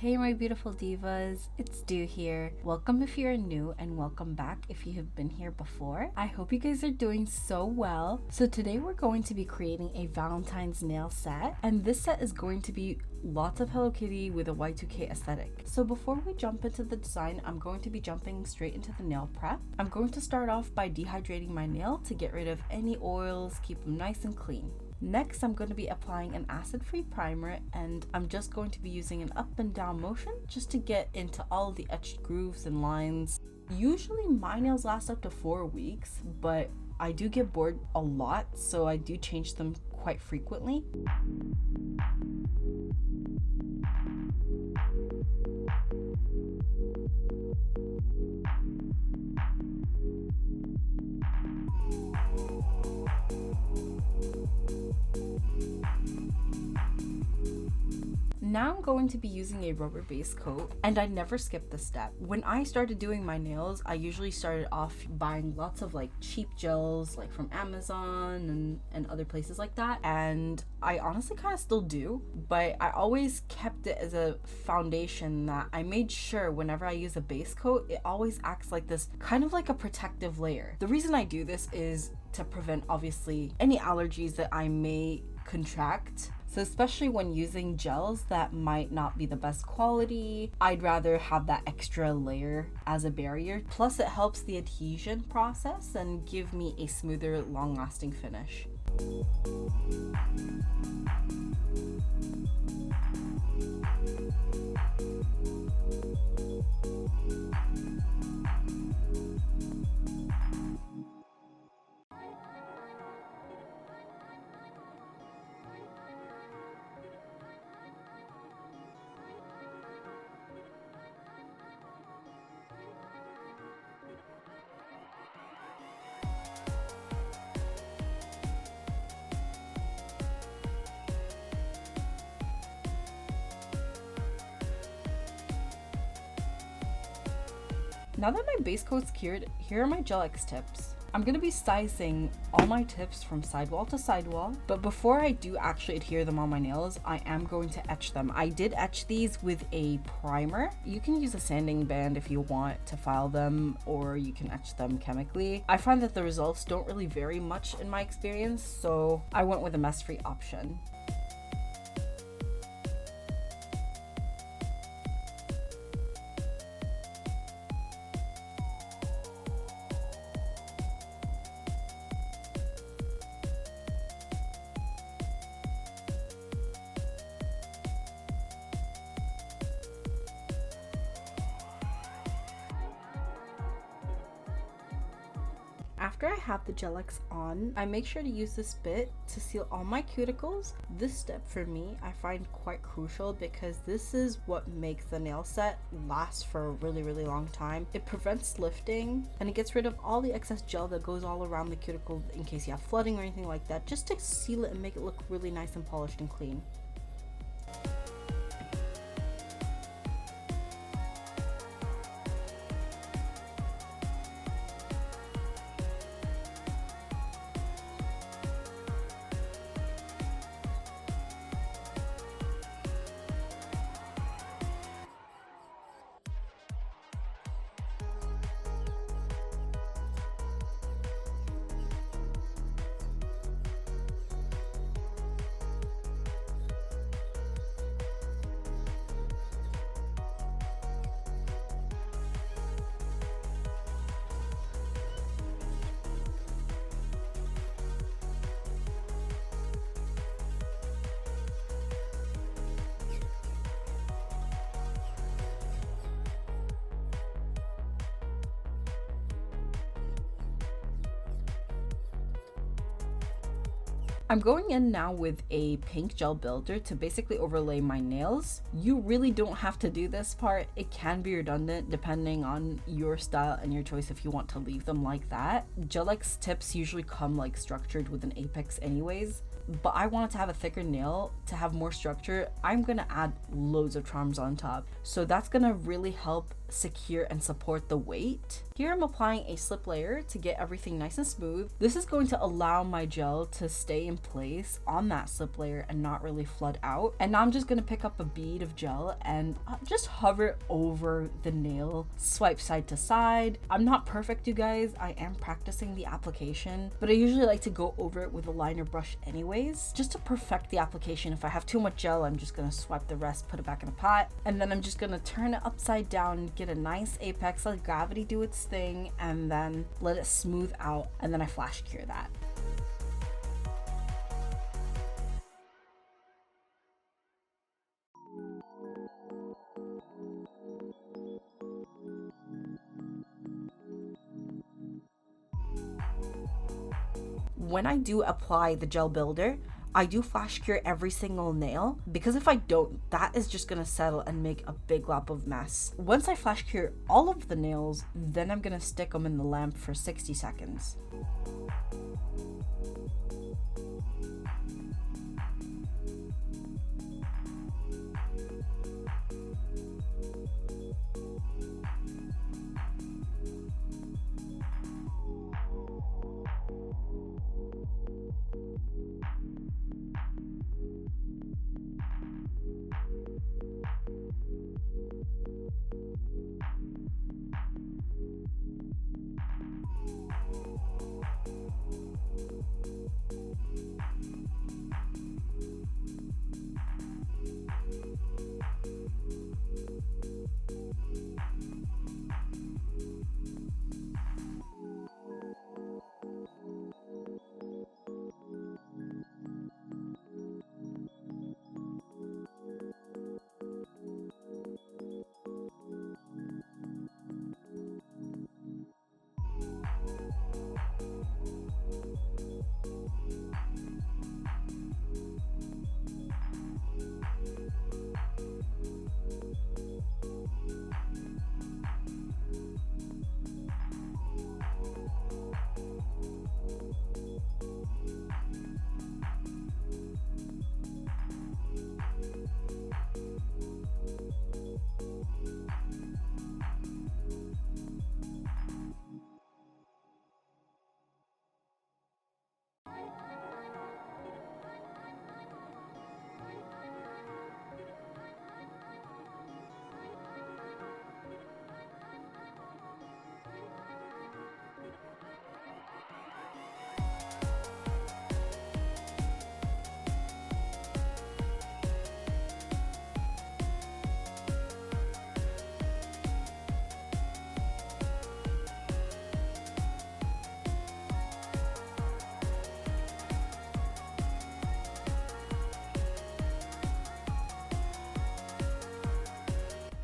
Hey my beautiful divas, it's Dew here. Welcome if you're new and welcome back if you have been here before. I hope you guys are doing so well. So today we're going to be creating a Valentine's nail set, and this set is going to be lots of Hello Kitty with a Y2K aesthetic. So before we jump into the design, I'm going to be jumping straight into the nail prep. I'm going to start off by dehydrating my nail to get rid of any oils, keep them nice and clean. Next, I'm going to be applying an acid-free primer, and I'm just going to be using an up and down motion just to get into all the etched grooves and lines. Usually my nails last up to 4 weeks, but I do get bored a lot, so I do change them quite frequently. Now I'm going to be using a rubber base coat, and I never skip this step. When I started doing my nails, I usually started off buying lots of like cheap gels like from Amazon and other places like that, and I honestly kind of still do, but I always kept it as a foundation that I made sure whenever I use a base coat, it always acts like this kind of like a protective layer. The reason I do this is to prevent obviously any allergies that I may contract. So especially when using gels that might not be the best quality, I'd rather have that extra layer as a barrier. Plus it helps the adhesion process and give me a smoother, long-lasting finish. Now that my base coat's cured, here are my Gel X tips. I'm going to be sizing all my tips from sidewall to sidewall, but before I do actually adhere them on my nails, I am going to etch them. I did etch these with a primer. You can use a sanding band if you want to file them, or you can etch them chemically. I find that the results don't really vary much in my experience, so I went with a mess-free option. After I have the Gel X on, I make sure to use this bit to seal all my cuticles. This step for me I find quite crucial because this is what makes the nail set last for a really long time. It prevents lifting and it gets rid of all the excess gel that goes all around the cuticle in case you have flooding or anything like that, just to seal it and make it look really nice and polished and clean. I'm going in now with a pink gel builder to basically overlay my nails. You really don't have to do this part. It can be redundant depending on your style and your choice if you want to leave them like that. Gel X tips usually come like structured with an apex anyways, but I wanted to have a thicker nail to have more structure. I'm gonna add loads of charms on top, so that's gonna really help secure and support the weight. Here I'm applying a slip layer to get everything nice and smooth. This is going to allow my gel to stay in place on that slip layer and not really flood out. And now I'm just going to pick up a bead of gel and just hover over the nail, swipe side to side. I'm not perfect, you guys. I am practicing the application, but I usually like to go over it with a liner brush anyways, just to perfect the application. If I have too much gel, I'm just going to swipe the rest, put it back in a pot, and then I'm just going to turn it upside down, get a nice apex, let gravity do its thing, and then let it smooth out, and then I flash cure that. When I do apply the gel builder, I do flash cure every single nail, because if I don't, that is just gonna settle and make a big glop of mess. Once I flash cure all of the nails, then I'm gonna stick them in the lamp for 60 seconds.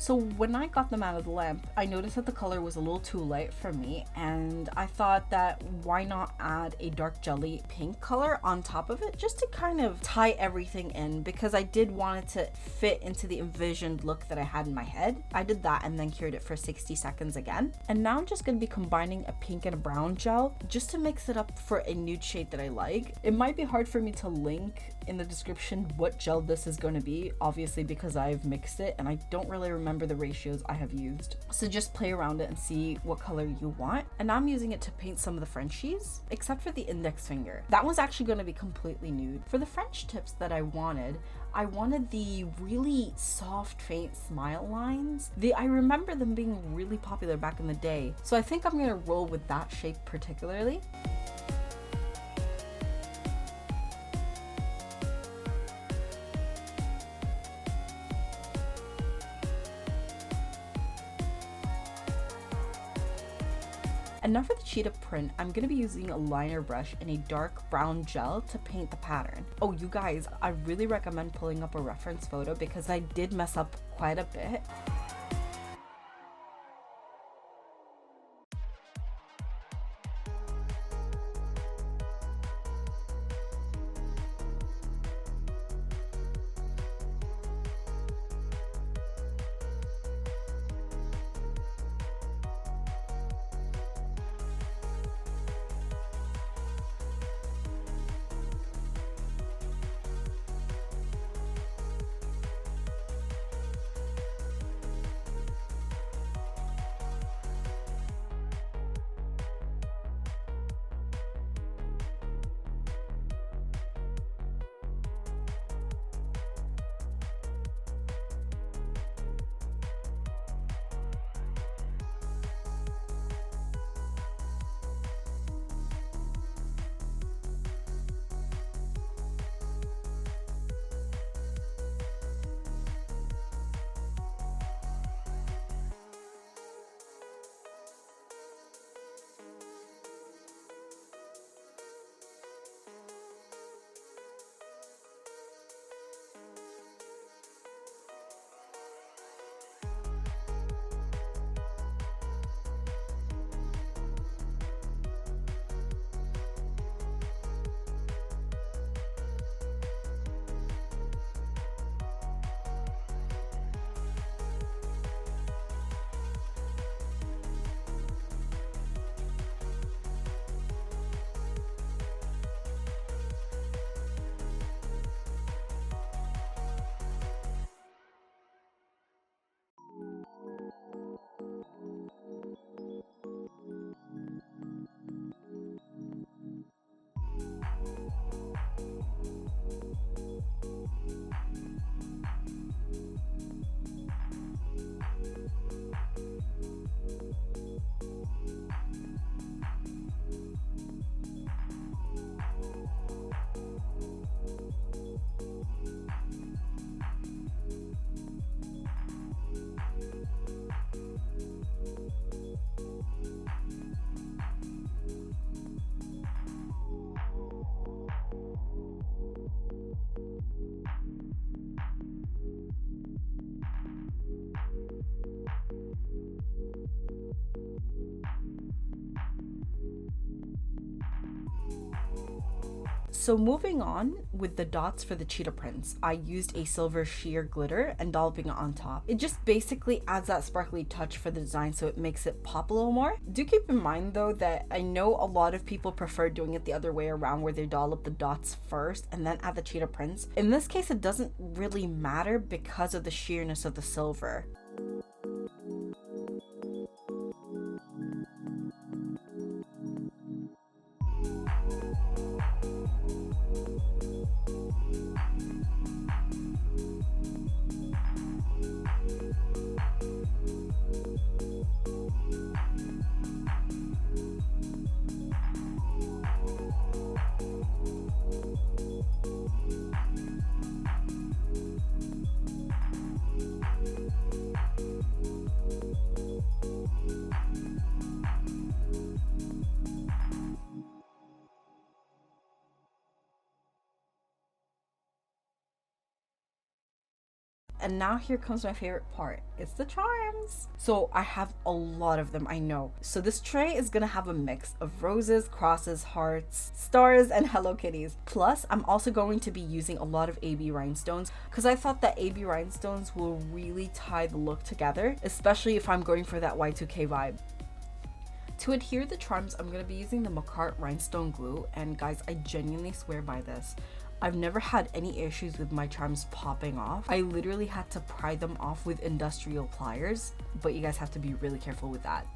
So when I got them out of the lamp, I noticed that the color was a little too light for me, and I thought that why not add a dark jelly pink color on top of it, just to kind of tie everything in, because I did want it to fit into the envisioned look that I had in my head. I did that and then cured it for 60 seconds again. And now I'm just going to be combining a pink and a brown gel just to mix it up for a nude shade that I like. It might be hard for me to link in the description what gel this is going to be, obviously because I've mixed it and I don't really remember the ratios I have used. So just play around it and see what color you want. And now I'm using it to paint some of the Frenchies, except for the index finger. That one's actually going to be completely nude. For the French tips that I wanted the really soft, faint smile lines. I remember them being really popular back in the day. So I think I'm going to roll with that shape particularly. And now for the Cheetah Print, I'm going to be using a liner brush and a dark brown gel to paint the pattern. Oh, you guys, I really recommend pulling up a reference photo because I did mess up quite a bit. So moving on with the dots for the cheetah prints, I used a silver sheer glitter and dolloping it on top. It just basically adds that sparkly touch for the design so it makes it pop a little more. Do keep in mind though that I know a lot of people prefer doing it the other way around where they dollop the dots first and then add the cheetah prints. In this case, it doesn't really matter because of the sheerness of the silver. And now here comes my favorite part. It's the charms. So I have a lot of them, I know. So this tray is gonna have a mix of roses, crosses, hearts, stars, and Hello Kitties. Plus, I'm also going to be using a lot of AB rhinestones because I thought that AB rhinestones will really tie the look together, especially if I'm going for that Y2K vibe. To adhere the charms, I'm gonna be using the Macart rhinestone glue, and guys, I genuinely swear by this. I've never had any issues with my charms popping off. I literally had to pry them off with industrial pliers, but you guys have to be really careful with that.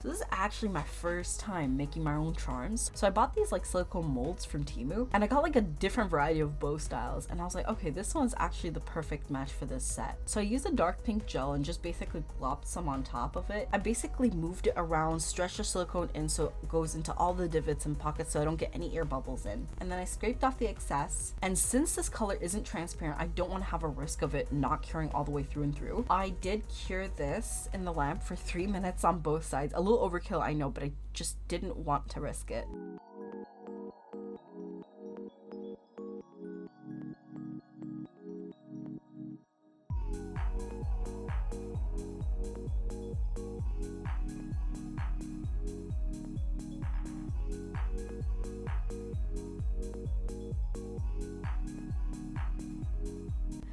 This is actually my first time making my own charms. So I bought these like silicone molds from Temu, and I got like a different variety of bow styles, and I was like, okay, this one's actually the perfect match for this set. So I used a dark pink gel and just basically glopped some on top of it. I basically moved it around, stretched the silicone in so it goes into all the divots and pockets so I don't get any air bubbles in. And then I scraped off the excess, and since this color isn't transparent, I don't want to have a risk of it not curing all the way through and through. I did cure this in the lamp for 3 minutes on both sides. A little overkill, I know, but I just didn't want to risk it.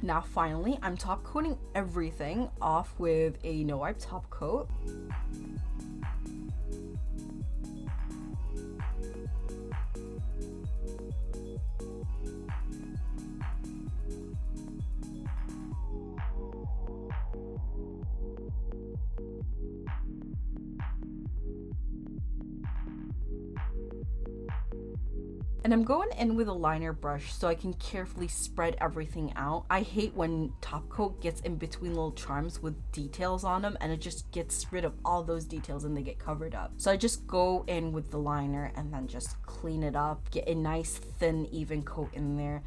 Now finally, I'm top coating everything off with a no wipe top coat. And I'm going in with a liner brush so I can carefully spread everything out. I hate when top coat gets in between little charms with details on them and it just gets rid of all those details and they get covered up. So I just go in with the liner and then just clean it up, get a nice thin even coat in there.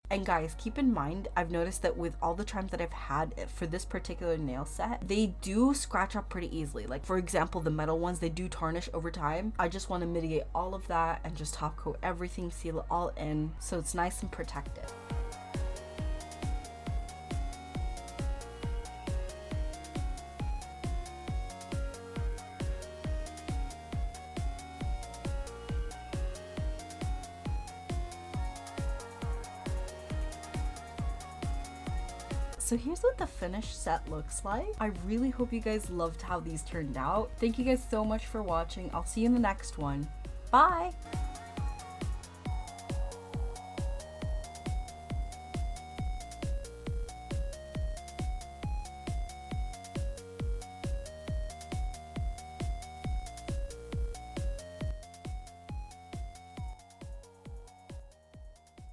And guys, keep in mind, I've noticed that with all the charms that I've had for this particular nail set, they do scratch up pretty easily. Like for example, the metal ones, they do tarnish over time. I just want to mitigate all of that and just top coat everything, seal it all in so it's nice and protected. So here's what the finished set looks like. I really hope you guys loved how these turned out. Thank you guys so much for watching. I'll see you in the next one. Bye!